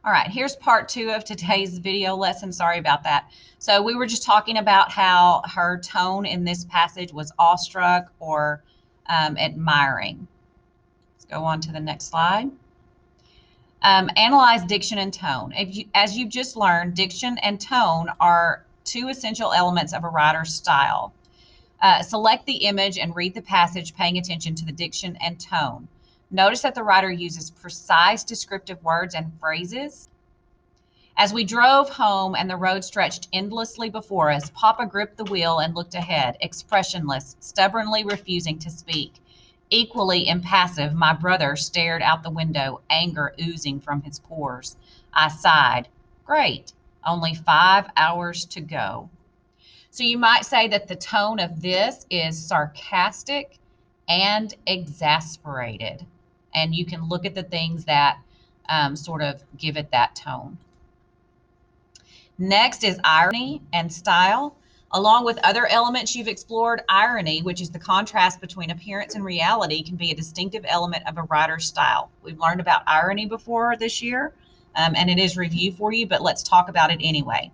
All right, here's part 2 of today's video lesson. Sorry about that. So we were just talking about how her tone in this passage was awestruck or admiring. Let's go on to the next slide. Analyze diction and tone. As you've just learned, diction and tone are two essential elements of a writer's style. Select the image and read the passage, paying attention to the diction and tone. Notice that the writer uses precise descriptive words and phrases. As we drove home and the road stretched endlessly before us, Papa gripped the wheel and looked ahead, expressionless, stubbornly refusing to speak. Equally impassive, my brother stared out the window, anger oozing from his pores. I sighed. Great, only 5 hours to go. So you might say that the tone of this is sarcastic and exasperated. And you can look at the things that sort of give it that tone. Next is irony and style. Along with other elements you've explored, irony, which is the contrast between appearance and reality, can be a distinctive element of a writer's style. We've learned about irony before this year, and it is review for you, but let's talk about it anyway.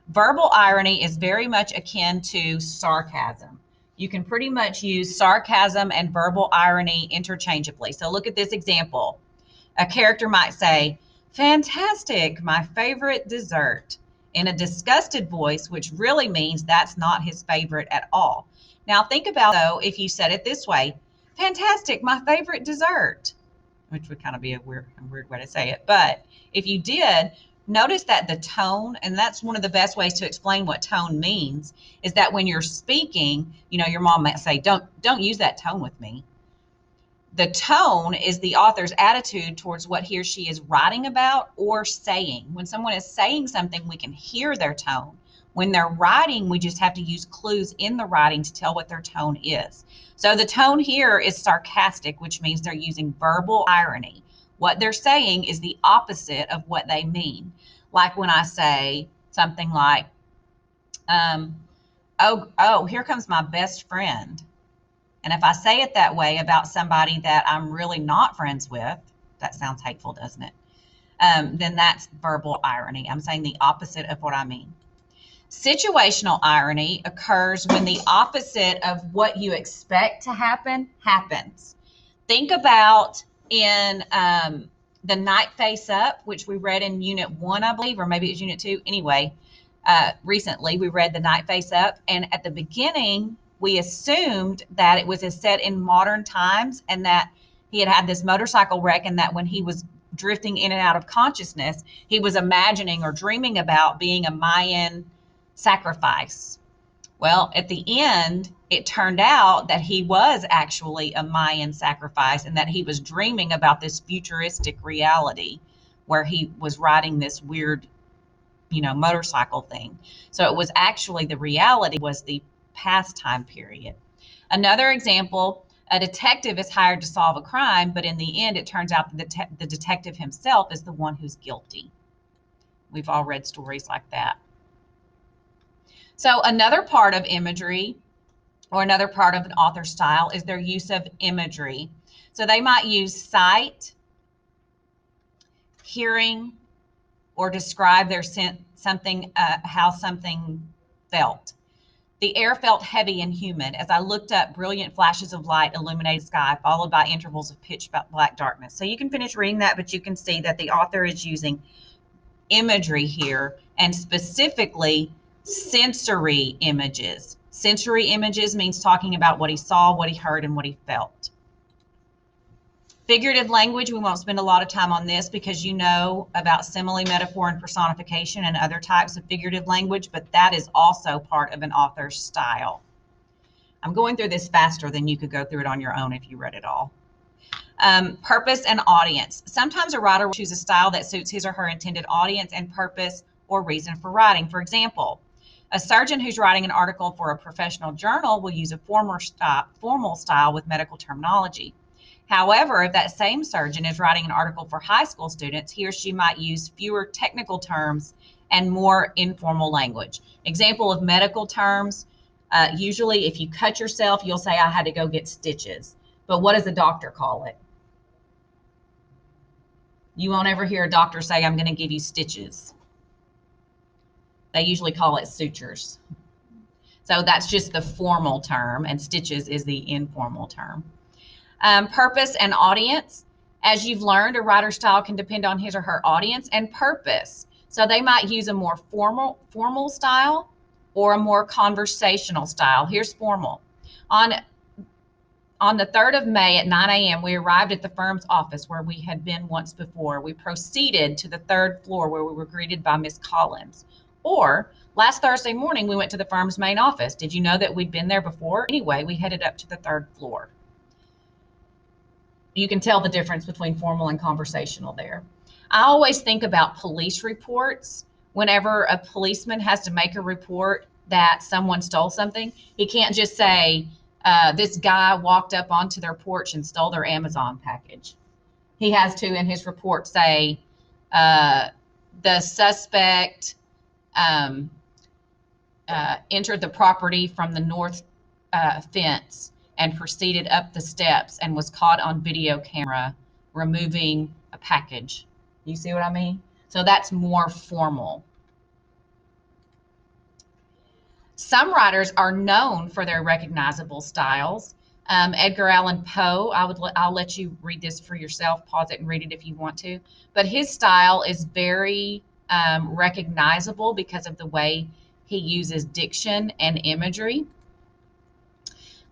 Verbal irony is very much akin to sarcasm. You can pretty much use sarcasm and verbal irony interchangeably. So look at this example. A character might say, "Fantastic, my favorite dessert," in a disgusted voice, which really means that's not his favorite at all. Now think about, though, if you said it this way, "Fantastic, my favorite dessert," which would kind of be a weird way to say it. But if you did, notice that the tone, and that's one of the best ways to explain what tone means, is that when you're speaking, your mom might say, don't use that tone with me. The tone is the author's attitude towards what he or she is writing about or saying. When someone is saying something, we can hear their tone. When they're writing, we just have to use clues in the writing to tell what their tone is. So the tone here is sarcastic, which means they're using verbal irony. What they're saying is the opposite of what they mean. Like when I say something like, oh, here comes my best friend. And if I say it that way about somebody that I'm really not friends with, that sounds hateful, doesn't it? Then that's verbal irony. I'm saying the opposite of what I mean. Situational irony occurs when the opposite of what you expect to happen happens. Think about in the Night Face Up, which we read in Unit 1, I believe, or maybe it was Unit 2. Anyway, recently we read the Night Face Up, and at the beginning, we assumed that it was set in modern times and that he had this motorcycle wreck, and that when he was drifting in and out of consciousness, he was imagining or dreaming about being a Mayan sacrifice. Well, at the end, it turned out that he was actually a Mayan sacrifice and that he was dreaming about this futuristic reality where he was riding this weird, motorcycle thing. So it was actually, the reality was the past time period. Another example, a detective is hired to solve a crime, but in the end, it turns out that the detective himself is the one who's guilty. We've all read stories like that. So another part of imagery, or another part of an author's style, is their use of imagery. So they might use sight, hearing, or describe how something felt. The air felt heavy and humid. As I looked up, brilliant flashes of light illuminated the sky, followed by intervals of pitch black darkness. So you can finish reading that, but you can see that the author is using imagery here, and specifically sensory images. Sensory images means talking about what he saw, what he heard, and what he felt. Figurative language, we won't spend a lot of time on this because you know about simile, metaphor, and personification and other types of figurative language, but that is also part of an author's style. I'm going through this faster than you could go through it on your own if you read it all. Purpose and audience. Sometimes a writer will choose a style that suits his or her intended audience and purpose or reason for writing. For example, a surgeon who's writing an article for a professional journal will use a formal style with medical terminology. However, if that same surgeon is writing an article for high school students, he or she might use fewer technical terms and more informal language. Example of medical terms, usually if you cut yourself, you'll say, "I had to go get stitches." But what does a doctor call it? You won't ever hear a doctor say, I'm going to give you stitches. They usually call it sutures. So that's just the formal term, and stitches is the informal term. Purpose and audience. As you've learned, a writer's style can depend on his or her audience and purpose. So they might use a more formal style or a more conversational style. Here's formal. On the 3rd of May at 9 a.m., we arrived at the firm's office where we had been once before. We proceeded to the 3rd floor where we were greeted by Miss Collins. Or, last Thursday morning, we went to the firm's main office. Did you know that we'd been there before? Anyway, we headed up to the 3rd floor. You can tell the difference between formal and conversational there. I always think about police reports. Whenever a policeman has to make a report that someone stole something, he can't just say, this guy walked up onto their porch and stole their Amazon package. He has to, in his report, say, the suspect entered the property from the north fence and proceeded up the steps and was caught on video camera removing a package. You see what I mean? So that's more formal. Some writers are known for their recognizable styles. Edgar Allan Poe, I'll let you read this for yourself. Pause it and read it if you want to. But his style is very recognizable because of the way he uses diction and imagery.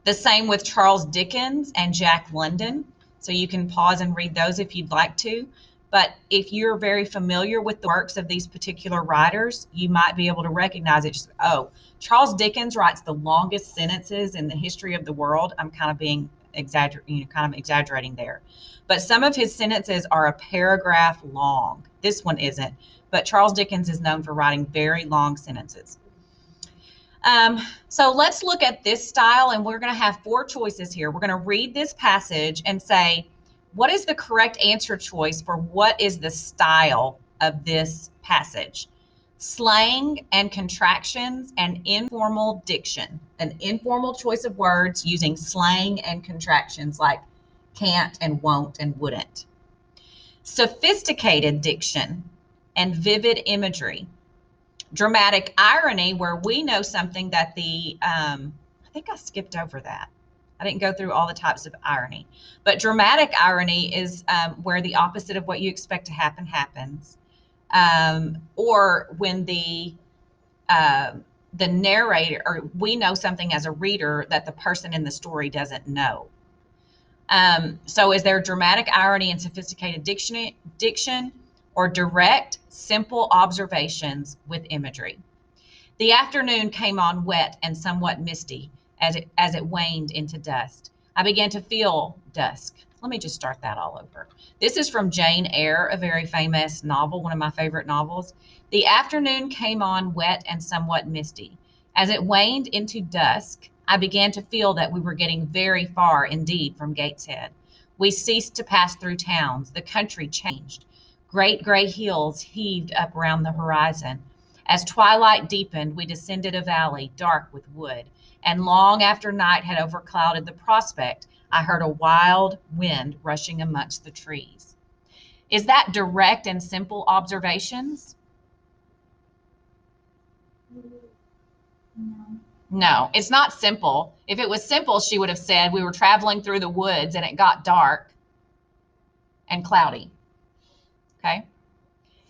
The same with Charles Dickens and Jack London. So you can pause and read those if you'd like to. But if you're very familiar with the works of these particular writers, you might be able to recognize it. Just, oh, Charles Dickens writes the longest sentences in the history of the world. I'm kind of being exaggerating there. But some of his sentences are a paragraph long. This one isn't. But Charles Dickens is known for writing very long sentences. So let's look at this style, and we're going to have 4 choices here. We're going to read this passage and say, what is the correct answer choice for what is the style of this passage? Slang and contractions and informal diction. An informal choice of words using slang and contractions like can't and won't and wouldn't. Sophisticated diction and vivid imagery. Dramatic irony, where we know something that I think I skipped over that. I didn't go through all the types of irony. But dramatic irony is where the opposite of what you expect to happen happens. Or when the narrator, or we know something as a reader that the person in the story doesn't know. So is there dramatic irony and sophisticated diction, or direct, simple observations with imagery? The afternoon came on wet and somewhat misty as it waned into dusk. I began to feel dusk. Let me just start that all over. This is from Jane Eyre, a very famous novel, one of my favorite novels. The afternoon came on wet and somewhat misty. As it waned into dusk, I began to feel that we were getting very far indeed from Gateshead. We ceased to pass through towns. The country changed. Great gray hills heaved up round the horizon. As twilight deepened, we descended a valley dark with wood, and long after night had overclouded the prospect, I heard a wild wind rushing amongst the trees. Is that direct and simple observations? No, it's not simple. If it was simple, she would have said we were traveling through the woods and it got dark and cloudy. Okay.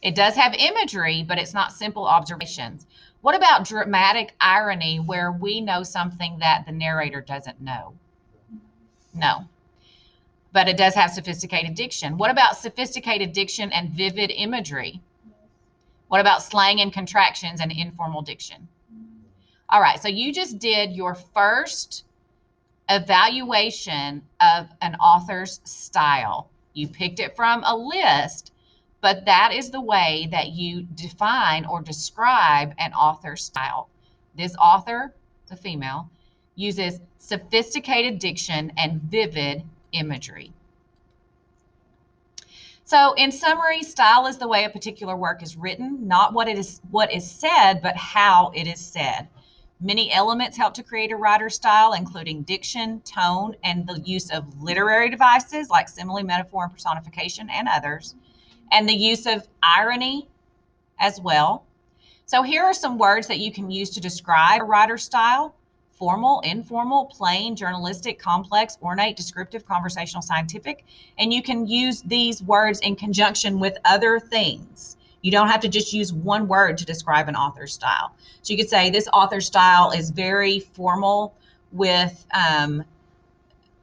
It does have imagery, but it's not simple observations. What about dramatic irony, where we know something that the narrator doesn't know? No. But it does have sophisticated diction. What about sophisticated diction and vivid imagery? What about slang and contractions and informal diction? All right, so you just did your first evaluation of an author's style. You picked it from a list, but that is the way that you define or describe an author's style. This author, the female, uses sophisticated diction and vivid imagery. So in summary, style is the way a particular work is written, not what is said, but how it is said. Many elements help to create a writer's style, including diction, tone, and the use of literary devices like simile, metaphor, and personification, and others. and the use of irony as well. So here are some words that you can use to describe a writer's style: formal, informal, plain, journalistic, complex, ornate, descriptive, conversational, scientific. And you can use these words in conjunction with other things. You don't have to just use one word to describe an author's style. So you could say this author's style is very formal with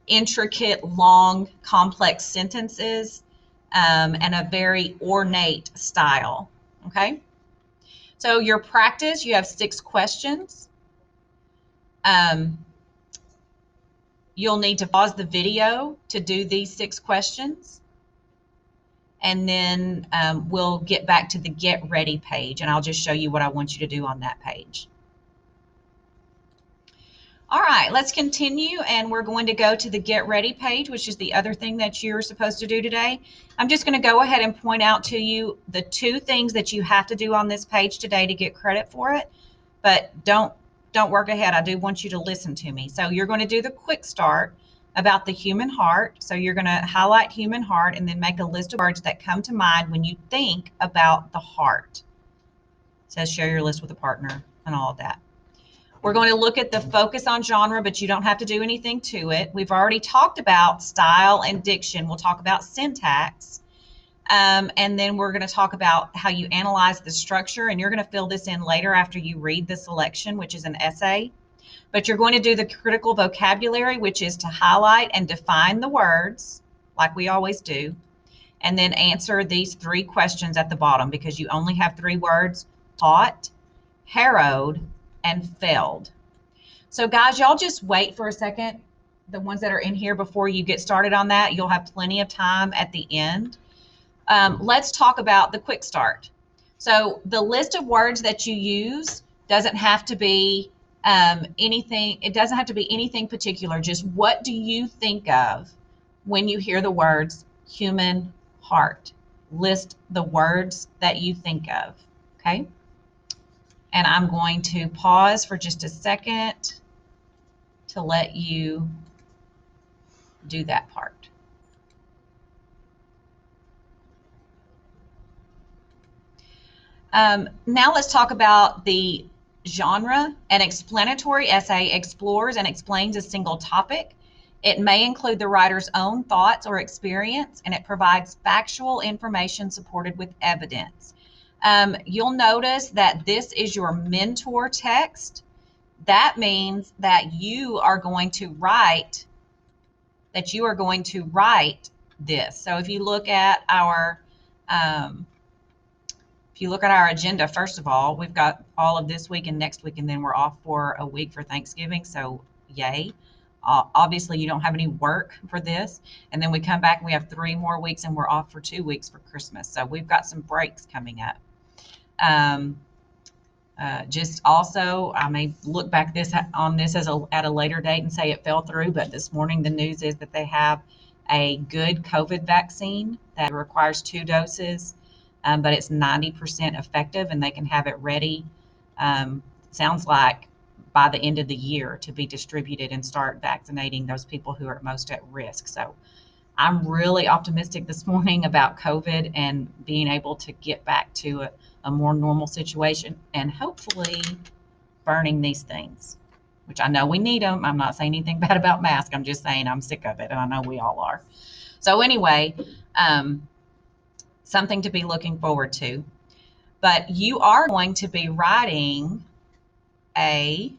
intricate, long, complex sentences, and a very ornate style. Okay. So your practice, you have 6 questions. You'll need to pause the video to do these 6 questions. And then we'll get back to the Get Ready page, and I'll just show you what I want you to do on that page. All right, let's continue, and we're going to go to the Get Ready page, which is the other thing that you're supposed to do today. I'm just going to go ahead and point out to you the 2 things that you have to do on this page today to get credit for it, but don't work ahead. I do want you to listen to me. So you're going to do the quick start about the human heart. So you're going to highlight human heart and then make a list of words that come to mind when you think about the heart. It says share your list with a partner and all of that. We're going to look at the focus on genre, but you don't have to do anything to it. We've already talked about style and diction. We'll talk about syntax. And then we're going to talk about how you analyze the structure, and you're going to fill this in later after you read the selection, which is an essay. But you're going to do the critical vocabulary, which is to highlight and define the words, like we always do, and then answer these 3 questions at the bottom, because you only have 3 words: taught, harrowed, and failed. So guys, y'all just wait for a second, the ones that are in here, before you get started on that. You'll have plenty of time at the end. Let's talk about the quick start. So the list of words that you use doesn't have to be anything. It doesn't have to be anything particular. Just what do you think of when you hear the words human heart? List the words that you think of. Okay. And I'm going to pause for just a second to let you do that part. Now let's talk about the genre. An explanatory essay explores and explains a single topic. It may include the writer's own thoughts or experience, and it provides factual information supported with evidence. You'll notice that this is your mentor text. That means that you are going to write this. So if you look at our agenda, first of all, we've got all of this week and next week, and then we're off for a week for Thanksgiving. So yay. Obviously, you don't have any work for this. And then we come back and we have 3 more weeks, and we're off for 2 weeks for Christmas. So we've got some breaks coming up. Just also, I may look back on this at a later date and say it fell through, but this morning the news is that they have a good COVID vaccine that requires 2 doses, but it's 90% effective, and they can have it ready, sounds like by the end of the year, to be distributed and start vaccinating those people who are most at risk. So I'm really optimistic this morning about COVID and being able to get back to a more normal situation, and hopefully burning these things, which I know we need them. I'm not saying anything bad about masks. I'm just saying I'm sick of it, and I know we all are. So anyway, something to be looking forward to. But you are going to be writing an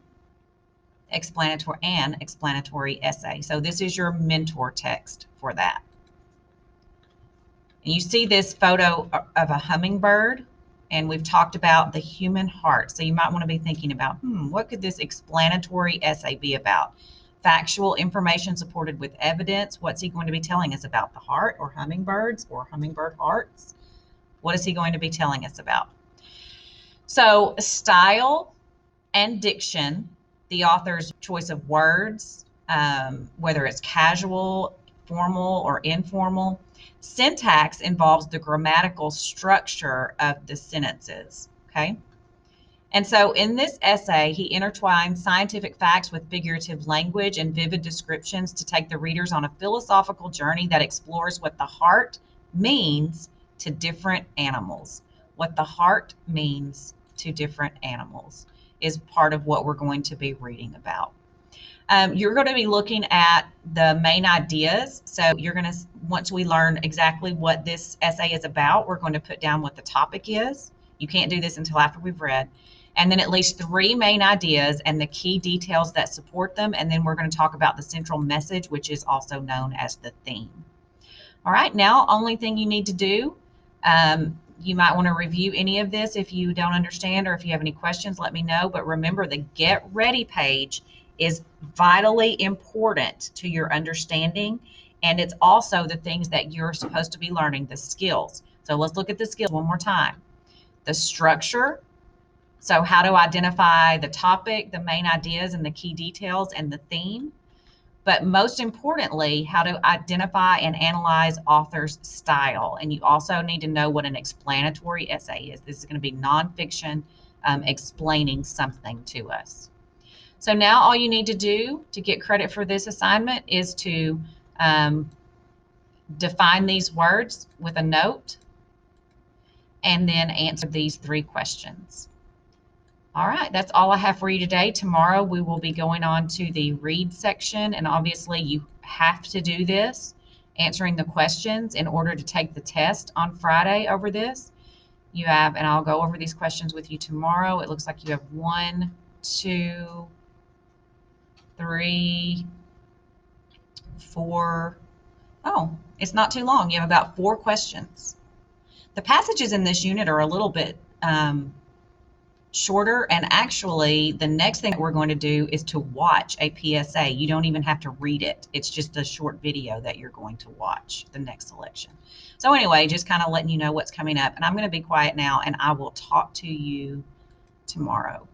explanatory essay. So this is your mentor text for that. And you see this photo of a hummingbird, and we've talked about the human heart. So you might want to be thinking about, what could this explanatory essay be about? Factual information supported with evidence. What's he going to be telling us about? The heart, or hummingbirds, or hummingbird hearts? What is he going to be telling us about? So style and diction, the author's choice of words, whether it's casual, formal, or informal. Syntax involves the grammatical structure of the sentences, okay? And so in this essay, he intertwines scientific facts with figurative language and vivid descriptions to take the readers on a philosophical journey that explores what the heart means to different animals. What the heart means to different animals is part of what we're going to be reading about. You're going to be looking at the main ideas. So you're going to, once we learn exactly what this essay is about, we're going to put down what the topic is. You can't do this until after we've read. And then at least 3 main ideas and the key details that support them. And then we're going to talk about the central message, which is also known as the theme. All right, now only thing you need to do, you might want to review any of this if you don't understand, or if you have any questions, let me know. But remember, the Get Ready page is vitally important to your understanding, and it's also the things that you're supposed to be learning, the skills. So let's look at the skills one more time. The structure, so how to identify the topic, the main ideas, and the key details, and the theme. But most importantly, how to identify and analyze author's style. And you also need to know what an explanatory essay is. This is going to be nonfiction explaining something to us. So now all you need to do to get credit for this assignment is to define these words with a note and then answer these 3 questions. All right, that's all I have for you today. Tomorrow we will be going on to the read section, and obviously you have to do this, answering the questions in order to take the test on Friday over this. You have, and I'll go over these questions with you tomorrow. It looks like you have 1, 2, 3, 4. Oh, it's not too long. You have about 4 questions. The passages in this unit are a little bit shorter, and actually the next thing we're going to do is to watch a PSA. You don't even have to read it. It's just a short video that you're going to watch the next selection. So anyway, just kind of letting you know what's coming up, and I'm going to be quiet now, and I will talk to you tomorrow.